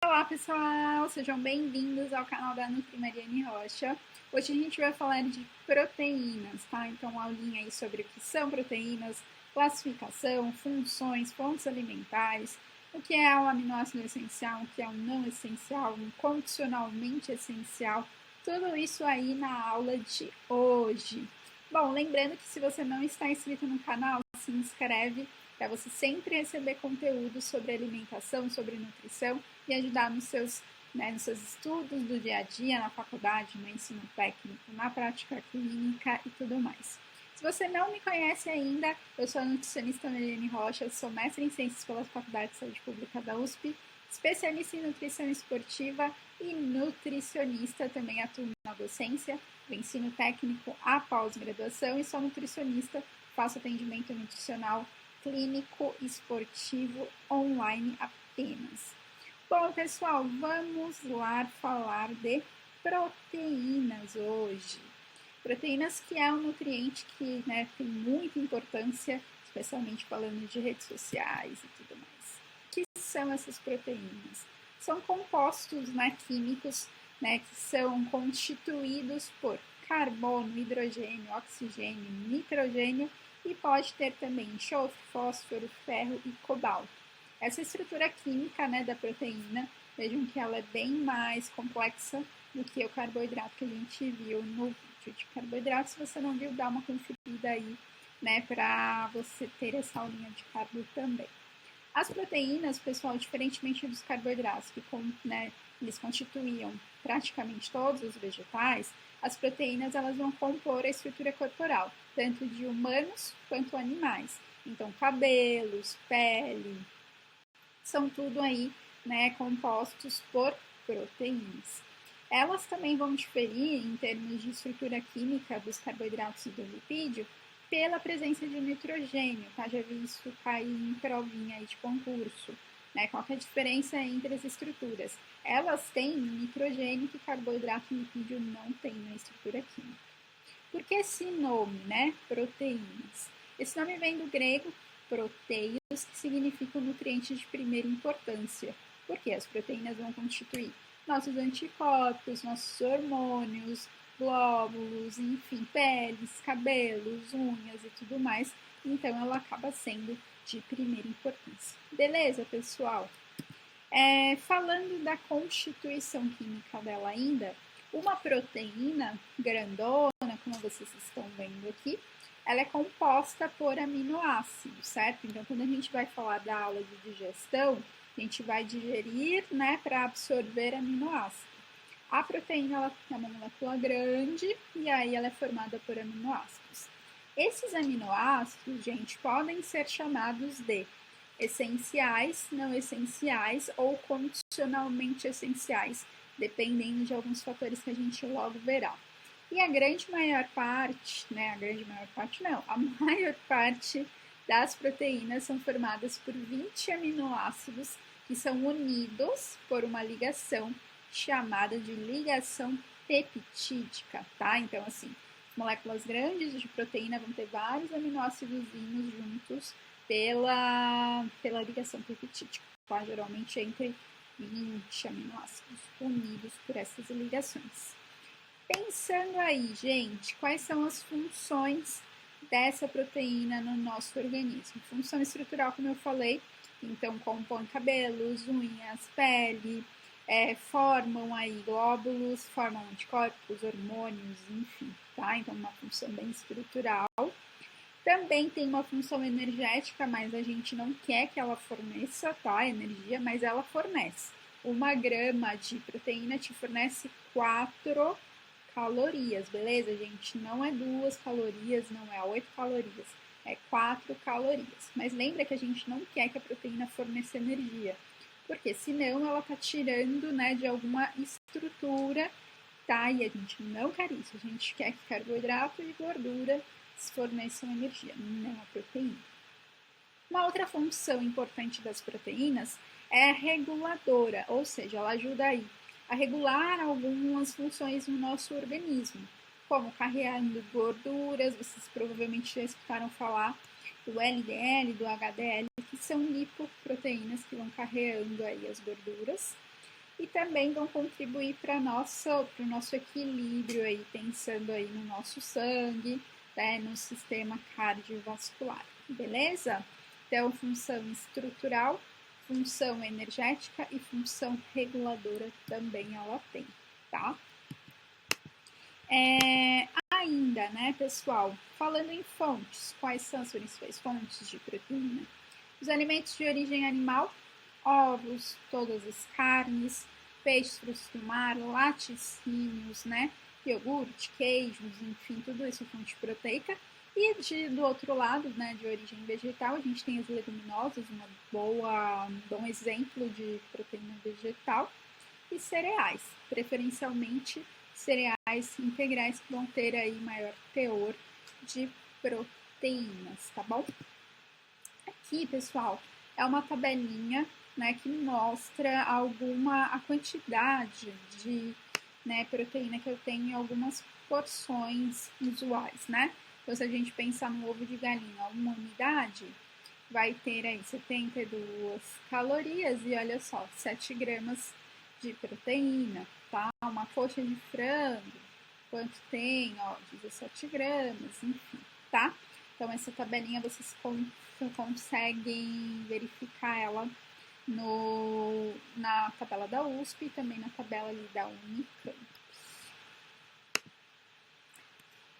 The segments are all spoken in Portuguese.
Olá pessoal, sejam bem-vindos ao canal da Nutri Mariane Rocha. Hoje a gente vai falar de proteínas, tá? Então, uma aulinha aí sobre o que são proteínas, classificação, funções, fontes alimentares, o que é um aminoácido essencial, o que é um não essencial, um condicionalmente essencial, tudo isso aí na aula de hoje. Bom, lembrando que se você não está inscrito no canal, se inscreve para você sempre receber conteúdo sobre alimentação, sobre nutrição e ajudar nos seus estudos do dia a dia, na faculdade, no ensino técnico, na prática clínica e tudo mais. Se você não me conhece ainda, eu sou a nutricionista Mariane Rocha, sou mestre em Ciências pela Faculdade de Saúde Pública da USP, especialista em nutrição esportiva e nutricionista, também atuo na docência, do ensino técnico à pós-graduação e sou nutricionista, faço atendimento nutricional clínico esportivo online apenas. Bom, pessoal, vamos lá falar de proteínas hoje. Proteínas que é um nutriente que tem muita importância, especialmente falando de redes sociais e tudo mais. O que são essas proteínas? São compostos químicos que são constituídos por carbono, hidrogênio, oxigênio, nitrogênio e pode ter também enxofre, fósforo, ferro e cobalto. Essa estrutura química da proteína, vejam que ela é bem mais complexa do que o carboidrato que a gente viu no vídeo de carboidrato. Se você não viu, dá uma conferida aí, para você ter essa aulinha de carbo também. As proteínas, pessoal, diferentemente dos carboidratos, que eles constituíam praticamente todos os vegetais, as proteínas elas vão compor a estrutura corporal, tanto de humanos quanto animais. Então, cabelos, pele, são tudo aí, compostos por proteínas. Elas também vão diferir em termos de estrutura química dos carboidratos e do lipídio pela presença de nitrogênio, tá? Já vi isso cair em provinha aí de concurso, Qual que é a diferença entre as estruturas? Elas têm nitrogênio que carboidrato e lipídio não têm na estrutura química. Por que esse nome, Proteínas. Esse nome vem do grego proteios, que significa nutriente de primeira importância, porque as proteínas vão constituir nossos anticorpos, nossos hormônios, glóbulos, enfim, peles, cabelos, unhas e tudo mais. Então, ela acaba sendo de primeira importância. Beleza, pessoal? Falando da constituição química dela ainda, uma proteína grandona, como vocês estão vendo aqui, ela é composta por aminoácidos, certo? Então, quando a gente vai falar da aula de digestão, a gente vai digerir, para absorver aminoácidos. A proteína ela é uma molécula grande e aí ela é formada por aminoácidos. Esses aminoácidos, gente, podem ser chamados de essenciais, não essenciais ou condicionalmente essenciais, dependendo de alguns fatores que a gente logo verá. E a maior parte das proteínas são formadas por 20 aminoácidos que são unidos por uma ligação chamada de ligação peptídica, tá? Então, assim, moléculas grandes de proteína vão ter vários aminoácidos juntos pela ligação peptídica, tá? Geralmente entre 20 aminoácidos unidos por essas ligações. Pensando aí, gente, quais são as funções dessa proteína no nosso organismo? Função estrutural, como eu falei, então compõe cabelos, unhas, pele, formam aí glóbulos, formam anticorpos, hormônios, enfim, tá? Então, uma função bem estrutural. Também tem uma função energética, mas a gente não quer que ela forneça, tá? Energia, mas ela fornece. 1 grama de proteína te fornece 4 calorias, beleza, gente? Não é 2 calorias, não é 8 calorias, é 4 calorias. Mas lembra que a gente não quer que a proteína forneça energia, porque senão ela tá tirando, de alguma estrutura, tá? E a gente não quer isso, a gente quer que carboidrato e gordura forneçam energia, não a proteína. Uma outra função importante das proteínas é a reguladora, ou seja, ela ajuda aí a regular algumas funções no nosso organismo, como carreando gorduras, vocês provavelmente já escutaram falar do LDL, do HDL, que são lipoproteínas que vão carreando aí as gorduras. e também vão contribuir para o nosso equilíbrio aí, pensando aí no nosso sangue, né, no sistema cardiovascular, beleza? Então, função estrutural, função energética e função reguladora também ela tem, tá? Ainda, né, pessoal, falando em fontes, quais são as principais fontes de proteína? Os alimentos de origem animal, ovos, todas as carnes, peixes, frutos do mar, laticínios, né, iogurte, queijos, enfim, tudo isso é fonte proteica. E do outro lado, né, de origem vegetal, a gente tem as leguminosas, um bom exemplo de proteína vegetal, e cereais, preferencialmente cereais integrais que vão ter aí maior teor de proteínas, tá bom? Aqui, pessoal, é uma tabelinha, né, que mostra a quantidade de, né, proteína que eu tenho em algumas porções usuais, né? Então, se a gente pensar no ovo de galinha, uma unidade vai ter aí 72 calorias e olha só, 7 gramas de proteína, tá? Uma coxa de frango, quanto tem? Ó, 17 gramas, enfim, tá? Então, essa tabelinha vocês conseguem verificar ela na tabela da USP e também na tabela ali da Unicamp.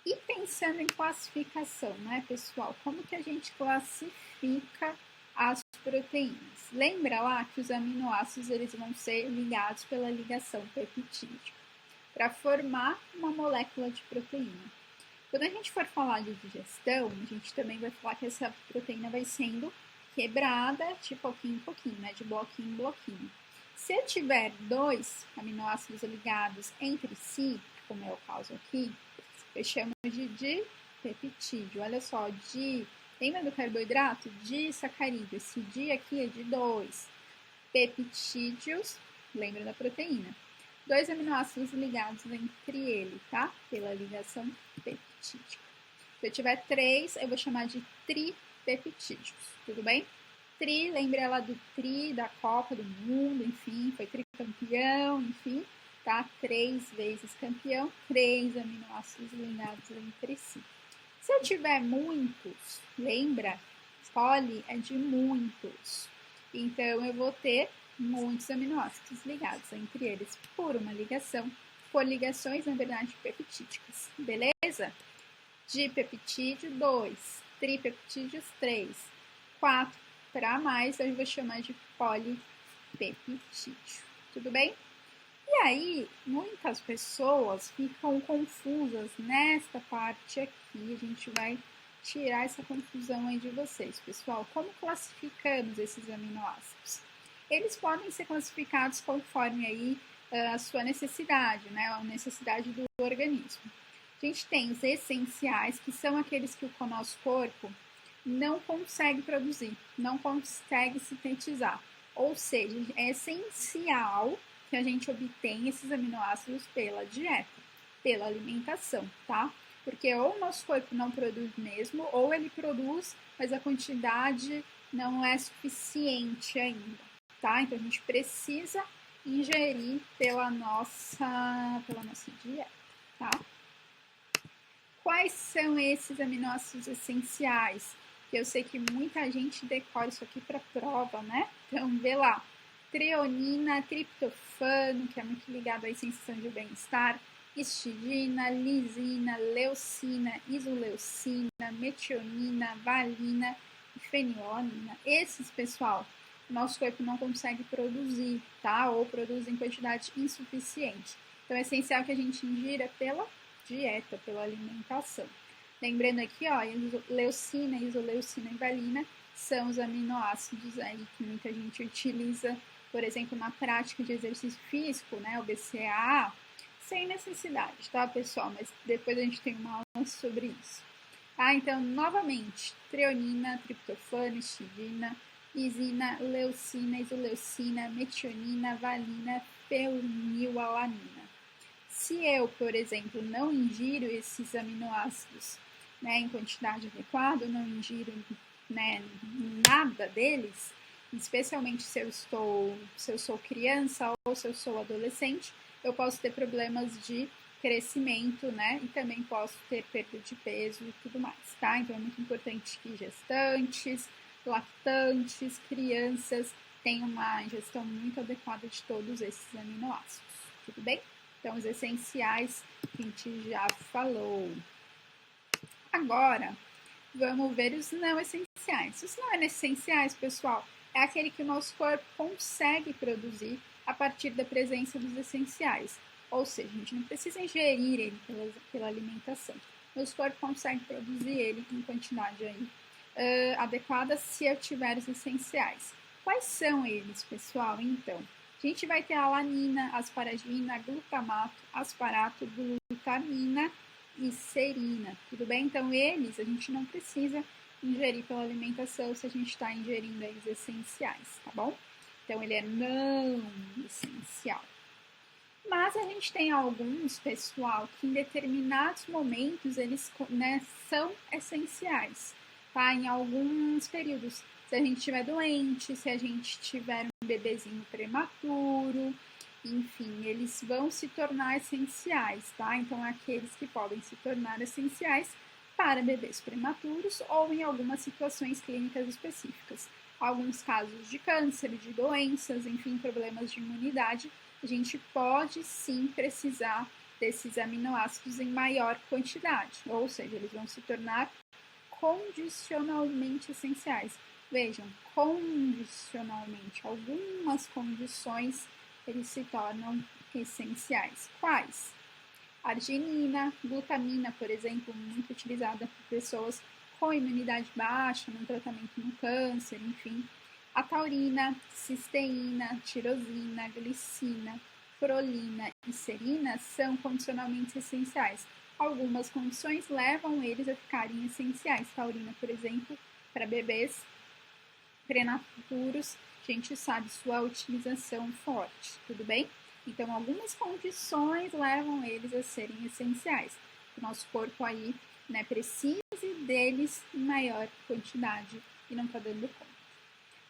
E pensando em classificação, né, pessoal? Como que a gente classifica as proteínas? Lembra lá que os aminoácidos eles vão ser ligados pela ligação peptídica para formar uma molécula de proteína. Quando a gente for falar de digestão, a gente também vai falar que essa proteína vai sendo quebrada de pouquinho em pouquinho, né, de bloquinho em bloquinho. Se eu tiver 2 aminoácidos ligados entre si, como é o caso aqui, eu chamo de dipeptídeo. Olha só, lembra do carboidrato? Disacarídeo. Esse di aqui é de 2. Peptídeos, lembra da proteína. 2 aminoácidos ligados entre ele, tá? Pela ligação peptídica. Se eu tiver 3, eu vou chamar de tripeptídeos, tudo bem? Tri, lembra ela do tri, da Copa do Mundo, enfim, foi tricampeão, enfim, tá? 3 vezes campeão, 3 aminoácidos ligados entre si. Se eu tiver muitos, lembra? Escolhe é de muitos. Então, eu vou ter muitos aminoácidos ligados entre eles por uma ligação, por ligações, na verdade, peptídicas, beleza? Dipeptídeo, 2. Tripeptídeos, 3. 4 para mais, eu vou chamar de polipeptídeo, tudo bem? E aí, muitas pessoas ficam confusas nesta parte aqui, a gente vai tirar essa confusão aí de vocês, pessoal. Como classificamos esses aminoácidos? Eles podem ser classificados conforme aí a sua necessidade, né? A necessidade do organismo. A gente tem os essenciais, que são aqueles que o nosso corpo não consegue produzir, não consegue sintetizar. Ou seja, é essencial que a gente obtenha esses aminoácidos pela dieta, pela alimentação, tá? Porque ou o nosso corpo não produz mesmo, ou ele produz, mas a quantidade não é suficiente ainda, tá? Então a gente precisa ingerir pela nossa dieta, tá? Quais são esses aminoácidos essenciais? Eu sei que muita gente decora isso aqui para prova, né? Então, vê lá. Treonina, triptofano, que é muito ligado à sensação de bem-estar, histidina, lisina, leucina, isoleucina, metionina, valina e fenilalanina. Esses, pessoal, o nosso corpo não consegue produzir, tá? Ou produz em quantidade insuficiente. Então, é essencial que a gente ingira pela dieta, pela alimentação. Lembrando aqui, ó, leucina, isoleucina e valina são os aminoácidos aí que muita gente utiliza, por exemplo, na prática de exercício físico, né, o BCAA, sem necessidade, tá, pessoal? Mas depois a gente tem uma aula sobre isso. Tá, então, novamente, treonina, triptofano, histidina, lisina, leucina, isoleucina, metionina, valina, fenilalanina. Se eu, por exemplo, não ingiro esses aminoácidos, né, em quantidade adequada, não ingiro, né, nada deles, especialmente se eu sou criança ou se eu sou adolescente, eu posso ter problemas de crescimento, né? E também posso ter perda de peso e tudo mais, tá? Então é muito importante que gestantes, lactantes, crianças tenham uma ingestão muito adequada de todos esses aminoácidos, tudo bem? Então os essenciais que a gente já falou. Agora, vamos ver os não essenciais. Os não essenciais, pessoal, é aquele que o nosso corpo consegue produzir a partir da presença dos essenciais. Ou seja, a gente não precisa ingerir ele pela alimentação. Nosso corpo consegue produzir ele em quantidade aí, adequada se eu tiver os essenciais. Quais são eles, pessoal? Então, a gente vai ter a alanina, asparagina, glutamato, asparato, glutamina e serina, tudo bem? Então, eles a gente não precisa ingerir pela alimentação se a gente está ingerindo aí os essenciais, tá bom? Então, ele é não essencial. Mas a gente tem alguns, pessoal, que em determinados momentos eles, né, são essenciais, tá? Em alguns períodos. Se a gente estiver doente, se a gente tiver um bebezinho prematuro, enfim, eles vão se tornar essenciais, tá? Então, aqueles que podem se tornar essenciais para bebês prematuros ou em algumas situações clínicas específicas. Alguns casos de câncer, de doenças, enfim, problemas de imunidade, a gente pode sim precisar desses aminoácidos em maior quantidade, ou seja, eles vão se tornar condicionalmente essenciais. Vejam, condicionalmente, algumas condições eles se tornam essenciais. Quais? Arginina, glutamina, por exemplo, muito utilizada por pessoas com imunidade baixa, no tratamento no câncer, enfim. A taurina, cisteína, tirosina, glicina, prolina e serina são condicionalmente essenciais. Algumas condições levam eles a ficarem essenciais. Taurina, por exemplo, para bebês prematuros, a gente sabe sua utilização forte, tudo bem? Então, algumas condições levam eles a serem essenciais. O nosso corpo aí, né, precise deles em maior quantidade e não está dando conta.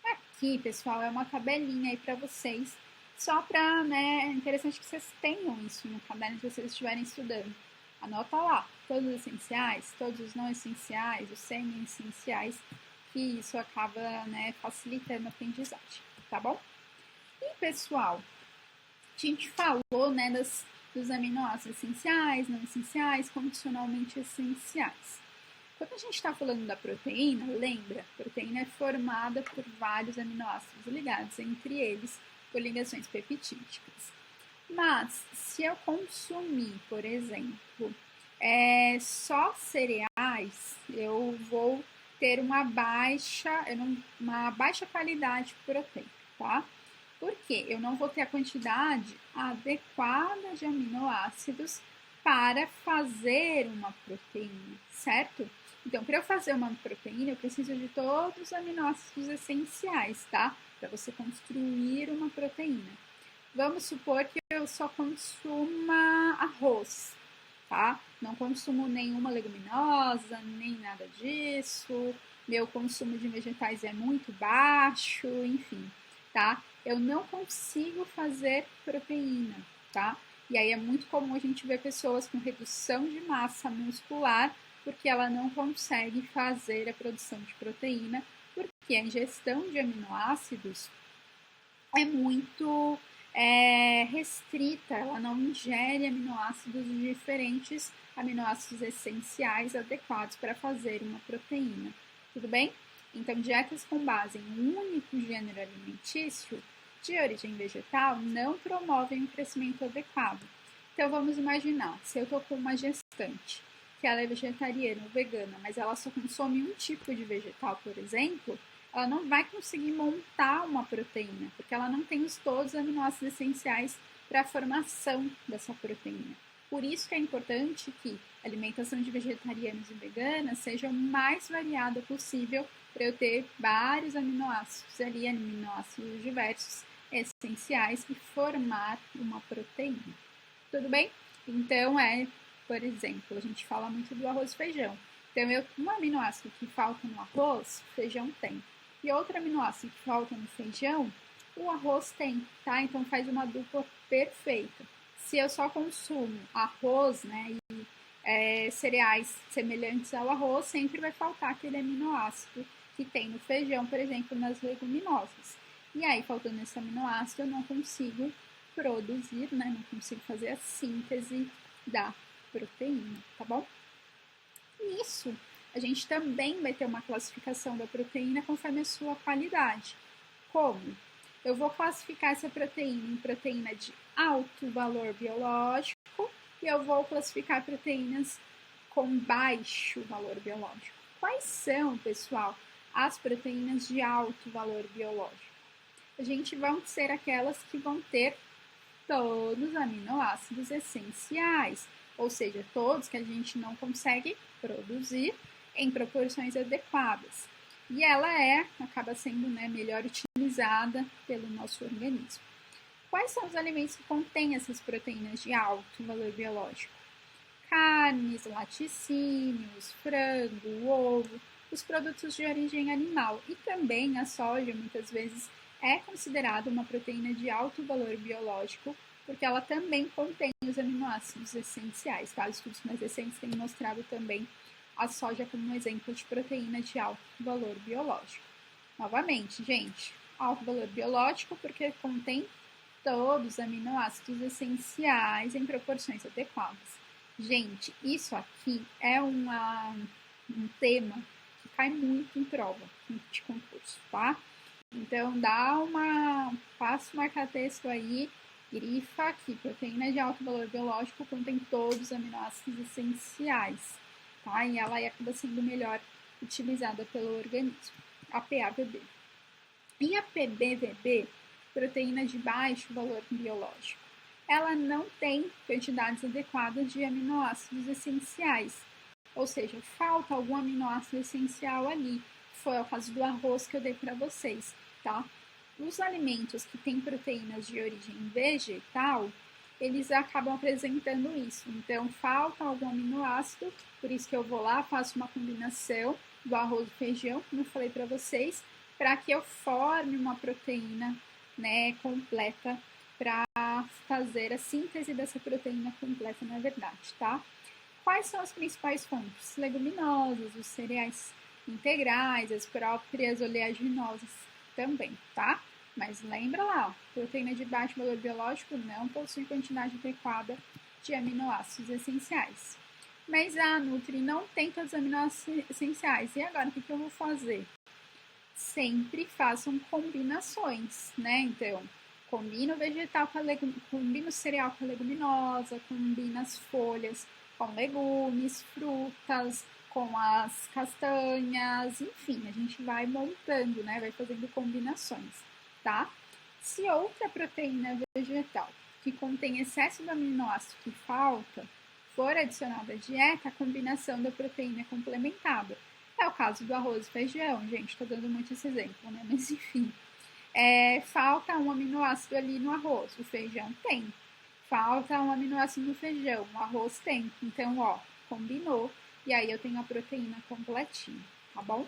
Aqui, pessoal, é uma tabelinha aí para vocês, só para, né, é interessante que vocês tenham isso no caderno se vocês estiverem estudando. Anota lá, todos os essenciais, todos os não essenciais, os semi-essenciais, que isso acaba, né, facilitando a aprendizagem, tá bom? E, pessoal, a gente falou, né, dos aminoácidos essenciais, não essenciais, condicionalmente essenciais. Quando a gente está falando da proteína, lembra, a proteína é formada por vários aminoácidos ligados entre eles por ligações peptídicas. Mas, se eu consumir, por exemplo, só cereais, eu vou ter uma baixa qualidade proteica, tá? Por quê? Eu não vou ter a quantidade adequada de aminoácidos para fazer uma proteína, certo? Então, para eu fazer uma proteína, eu preciso de todos os aminoácidos essenciais, tá? Para você construir uma proteína. Vamos supor que eu só consuma arroz, tá? Não consumo nenhuma leguminosa, nem nada disso. Meu consumo de vegetais é muito baixo, enfim, tá? Eu não consigo fazer proteína, tá? E aí é muito comum a gente ver pessoas com redução de massa muscular porque ela não consegue fazer a produção de proteína, porque a ingestão de aminoácidos é muito restrita, ela não ingere aminoácidos diferentes, aminoácidos essenciais adequados para fazer uma proteína, tudo bem? Então, dietas com base em um único gênero alimentício de origem vegetal não promovem um crescimento adequado. Então, vamos imaginar, se eu estou com uma gestante, que ela é vegetariana ou vegana, mas ela só consome um tipo de vegetal, por exemplo, ela não vai conseguir montar uma proteína, porque ela não tem todos os aminoácidos essenciais para a formação dessa proteína. Por isso que é importante que a alimentação de vegetarianos e veganas seja o mais variada possível para eu ter vários aminoácidos ali, aminoácidos diversos, essenciais e formar uma proteína. Tudo bem? Então, por exemplo, a gente fala muito do arroz e feijão. Então, um aminoácido que falta no arroz, feijão tem. e outro aminoácido que falta no feijão, o arroz tem, tá? Então faz uma dupla perfeita. Se eu só consumo arroz, né, e cereais semelhantes ao arroz, sempre vai faltar aquele aminoácido que tem no feijão, por exemplo, nas leguminosas. E aí, faltando esse aminoácido, eu não consigo produzir, né, não consigo fazer a síntese da proteína, tá bom? Nisso, a gente também vai ter uma classificação da proteína conforme a sua qualidade. Como? Eu vou classificar essa proteína em proteína de alto valor biológico e eu vou classificar proteínas com baixo valor biológico. Quais são, pessoal, as proteínas de alto valor biológico? A gente vão ser aquelas que vão ter todos os aminoácidos essenciais, ou seja, todos que a gente não consegue produzir em proporções adequadas. E ela acaba sendo, né, melhor utilizada pelo nosso organismo. Quais são os alimentos que contêm essas proteínas de alto valor biológico? Carnes, laticínios, frango, ovo, os produtos de origem animal e também a soja, muitas vezes, é considerada uma proteína de alto valor biológico, porque ela também contém os aminoácidos essenciais, tá? Estudos mais recentes têm mostrado também a soja como um exemplo de proteína de alto valor biológico. Novamente, gente, alto valor biológico porque contém todos os aminoácidos essenciais em proporções adequadas. Gente, isso aqui é um tema que cai muito em prova de concurso, tá? Então, faça um marca-texto aí, grifa aqui, proteína de alto valor biológico contém todos os aminoácidos essenciais, tá? E ela acaba sendo melhor utilizada pelo organismo, a PAVB. E a PBVB, proteína de baixo valor biológico, ela não tem quantidades adequadas de aminoácidos essenciais, ou seja, falta algum aminoácido essencial ali. Foi o caso do arroz que eu dei para vocês, tá? Os alimentos que têm proteínas de origem vegetal, eles acabam apresentando isso. Então, falta algum aminoácido, por isso que eu vou lá, faço uma combinação do arroz e feijão, como eu falei para vocês, para que eu forme uma proteína, né, completa, para fazer a síntese dessa proteína completa, na verdade, tá? Quais são as principais fontes? Leguminosas, os cereais integrais, as próprias oleaginosas também, tá? Mas lembra lá, proteína de baixo valor biológico não possui quantidade adequada de aminoácidos essenciais. Mas a Nutri não tem todos os aminoácidos essenciais. E agora, o que eu vou fazer? Sempre façam combinações, né? Então, combina o vegetal combina o cereal com a leguminosa, combina as folhas com legumes, frutas, com as castanhas, enfim, a gente vai montando, né? Vai fazendo combinações, tá? Se outra proteína vegetal que contém excesso do aminoácido que falta for adicionada à dieta, a combinação da proteína é complementada. É o caso do arroz e feijão, gente, tô dando muito esse exemplo, né? Mas enfim, falta um aminoácido ali no arroz, o feijão tem. Falta um aminoácido no feijão, o arroz tem. Então, ó, combinou. E aí eu tenho a proteína completinha, tá bom?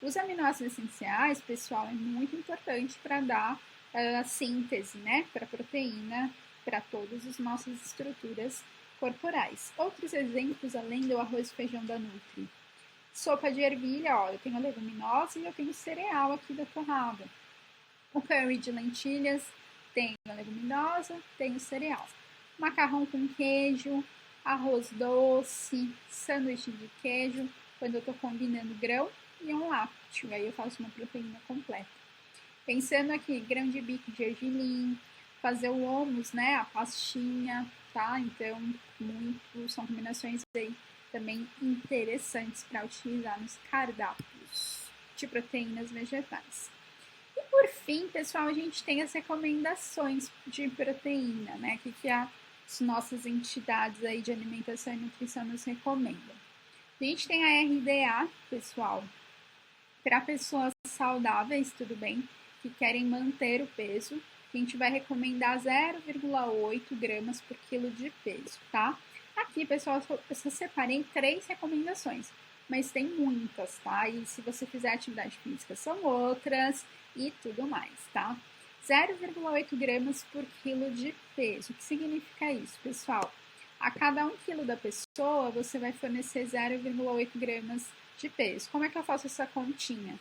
Os aminoácidos essenciais, pessoal, é muito importante para dar a síntese, né? Para a proteína, para todas as nossas estruturas corporais. Outros exemplos, além do arroz e feijão da Nutri. Sopa de ervilha, ó, eu tenho a leguminosa e eu tenho o cereal aqui da torrada. O curry de lentilhas, tenho a leguminosa, tenho o cereal. Macarrão com queijo, arroz doce, sanduíche de queijo, quando eu estou combinando grão e um lácteo, aí eu faço uma proteína completa. Pensando aqui, grão de bico de gergelim, fazer o hummus, né, a pastinha, tá? Então, são combinações aí também interessantes para utilizar nos cardápios de proteínas vegetais. E por fim, pessoal, a gente tem as recomendações de proteína, né? Que as nossas entidades aí de alimentação e nutrição nos recomendam. A gente tem a RDA, pessoal, para pessoas saudáveis, tudo bem, que querem manter o peso, a gente vai recomendar 0,8 gramas por quilo de peso, tá? Aqui, pessoal, eu só separei 3 recomendações. mas tem muitas, tá? E se você fizer atividade física, são outras e tudo mais, tá? 0,8 gramas por quilo de peso. O que significa isso, pessoal? A cada 1 quilo da pessoa, você vai fornecer 0,8 gramas de peso. Como é que eu faço essa continha?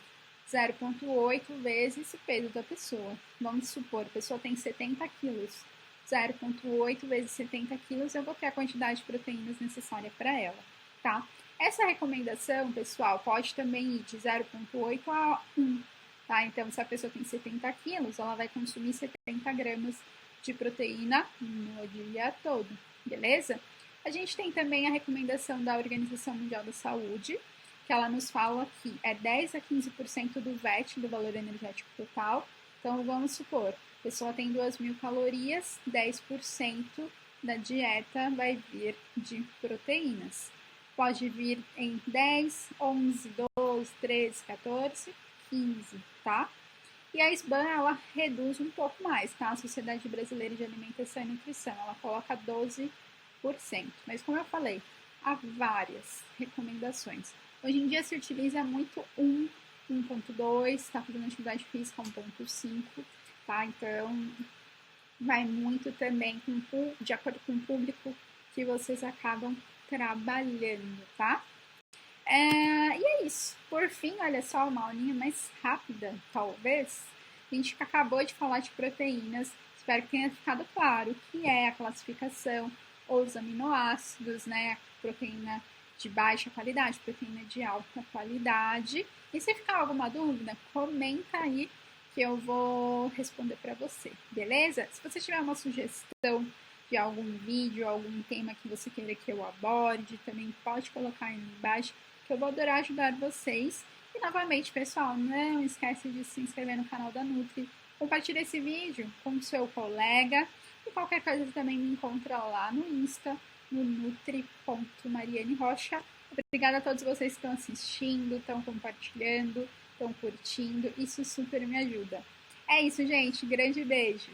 0,8 vezes o peso da pessoa. Vamos supor, a pessoa tem 70 quilos. 0,8 vezes 70 quilos, eu vou ter a quantidade de proteínas necessária para ela, tá? Essa recomendação, pessoal, pode também ir de 0,8 a 1, tá? Então, se a pessoa tem 70 quilos, ela vai consumir 70 gramas de proteína no dia todo, beleza? A gente tem também a recomendação da Organização Mundial da Saúde, que ela nos fala que é 10 a 15% do VET, do valor energético total. Então, vamos supor, a pessoa tem 2.000 calorias, 10% da dieta vai vir de proteínas. Pode vir em 10, 11, 12, 13, 14, 15, tá? E a SBAN, ela reduz um pouco mais, tá? A Sociedade Brasileira de Alimentação e Nutrição, ela coloca 12%. Mas como eu falei, há várias recomendações. Hoje em dia se utiliza muito 1,2, está fazendo atividade física 1,5, tá? Então, vai muito também de acordo com o público que vocês acabam trabalhando, tá? E é isso. Por fim, olha só, uma aulinha mais rápida, talvez. A gente acabou de falar de proteínas. Espero que tenha ficado claro o que é a classificação, ou os aminoácidos, né? A proteína de baixa qualidade, proteína de alta qualidade. E se ficar alguma dúvida, comenta aí que eu vou responder para você, beleza? Se você tiver uma sugestão de algum vídeo, algum tema que você queira que eu aborde, também pode colocar aí embaixo, que eu vou adorar ajudar vocês. E novamente, pessoal, não esquece de se inscrever no canal da Nutri, compartilhe esse vídeo com o seu colega e qualquer coisa você também me encontra lá no Insta, no nutri.marianerocha. Obrigada a todos vocês que estão assistindo, estão compartilhando, estão curtindo, isso super me ajuda. É isso, gente, grande beijo!